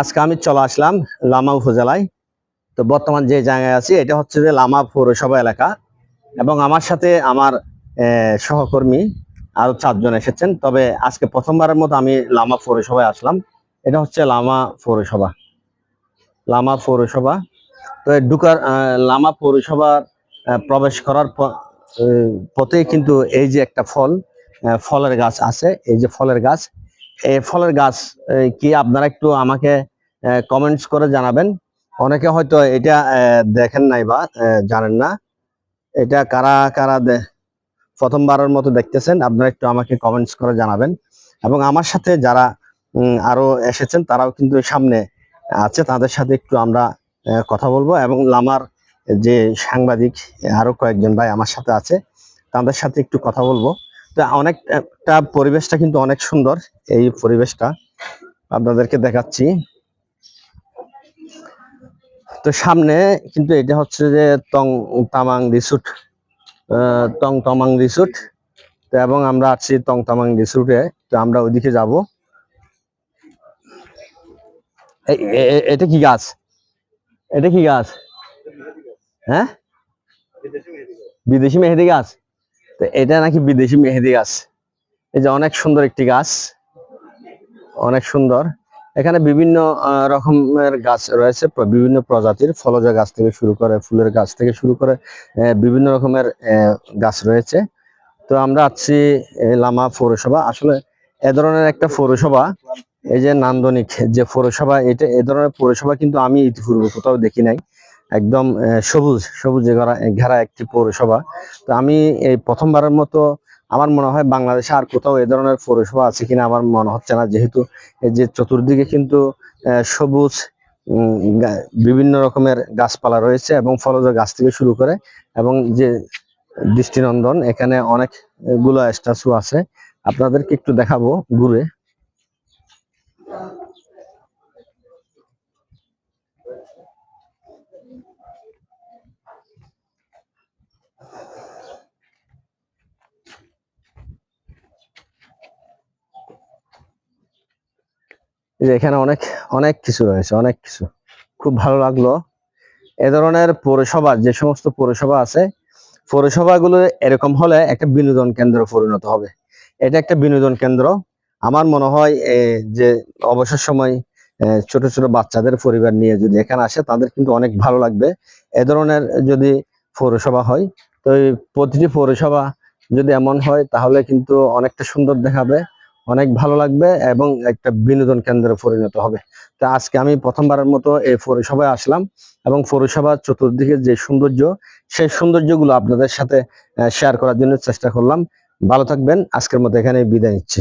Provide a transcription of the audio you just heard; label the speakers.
Speaker 1: আজকে আমি চলে আসলাম লামা উপজেলায়। তো বর্তমান যে জায়গায় আছি এটা হচ্ছে যে লামা পৌরসভা এলাকা, এবং আমার সাথে আমার সহকর্মী আরো 4 জন এসেছেন। তবে আজকে প্রথমবারের মতো আমি লামা পৌরসভায় আসলাম। এটা হচ্ছে লামা পৌরসভা। লামা পৌরসভা তো ঢুকার লামা পৌরসভার প্রবেশ করার পথেই কিন্তু এই যে একটা ফলের গাছ আছে। এই যে ফলের গাছ, এই ফলের গাছ কি আপনারা একটু আমাকে কমেন্টস করে জানাবেন। অনেকে হয়তো এটা দেখেন নাই বা জানেন না। এটা কারা কারা প্রথমবারের মতো দেখতেছেন, আপনারা একটু আমাকে কমেন্টস করে জানাবেন। এবং আমার সাথে যারা আরো এসেছেন তারাও কিন্তু সামনে আছে, তাদের সাথে একটু আমরা কথা বলবো। এবং লামার যে সাংবাদিক আরো কয়েকজন ভাই আমার সাথে আছে, তাদের সাথে একটু কথা বলবো। তো অনেকটা পরিবেশটা কিন্তু অনেক সুন্দর। এই পরিবেশটা আপনাদেরকে দেখাচ্ছি। তো সামনে কিন্তু এটা হচ্ছে যে তামাং রিসোর্ট, তামাং রিসোর্ট। তো এবং আমরা আছি তামাং রিসোর্টে। তো আমরা ওইদিকে যাব। এটা কি গাছ? এটা কি গাছ? হ্যাঁ, বিদেশি মেহেদি গাছ। তো এটা নাকি বিদেশি মেহেদি গাছ। এই যে অনেক সুন্দর একটি গাছ, অনেক সুন্দর। এখানে বিভিন্ন রকমের গাছ রয়েছে, বিভিন্ন প্রজাতির ফলজ গাছ থেকে শুরু করে ফুলের গাছ থেকে শুরু করে বিভিন্ন রকমের গাছ রয়েছে। তো আমরা আছি লামা পৌরসভা। আসলে এ ধরনের একটা পৌরসভা, এই যে নান্দনিক যে পৌরসভা, এটা এ ধরনের পৌরসভা কিন্তু আমি ইতিপূর্বে কোথাও দেখি নাই। একদম সবুজে ঘেরা একটি পৌরসভা। তো আমি এই প্রথমবারের মতো, আমার মনে হয় বাংলাদেশে আর কোথাও এ ধরনের পৌরসভা আছে কিনা আমার মনে হচ্ছে না, যেহেতু এই যে চতুর্দিকে কিন্তু সবুজ বিভিন্ন রকমের গাছপালা রয়েছে এবং ফলজ গাছ থেকে শুরু করে, এবং যে দৃষ্টিনন্দন এখানে অনেকগুলো স্ট্যাচু আছে। আপনাদেরকে একটু দেখাবো ঘুরে। যে এখানে অনেক অনেক কিছু রয়েছে, অনেক কিছু খুব ভালো লাগলো। এ ধরনের পৌরসভা, যে সমস্ত পৌরসভা আছে, পৌরসভাগুলো এরকম হলে একটা বিনোদন কেন্দ্র পরিণত হবে। এটা একটা বিনোদন কেন্দ্র। আমার মনে হয় যে অবসর সময় ছোট ছোট বাচ্চাদের পরিবার নিয়ে যদি এখানে আসে, তাদের কিন্তু অনেক ভালো লাগবে। এ ধরনের যদি পৌরসভা হয়, তো প্রতিটি পৌরসভা যদি এমন হয় তাহলে কিন্তু অনেকটা সুন্দর দেখাবে, অনেক ভালো লাগবে এবং একটা বিনোদন কেন্দ্রে পরিণত হবে। তো আজকে আমি প্রথমবারের মতো এই পৌরসভায় আসলাম, এবং পৌরসভার চতুর্দিকে যে সৌন্দর্য, সেই সৌন্দর্যগুলো আপনাদের সাথে শেয়ার করার জন্য চেষ্টা করলাম। ভালো থাকবেন। আজকের মতো এখানে বিদায় নিচ্ছি।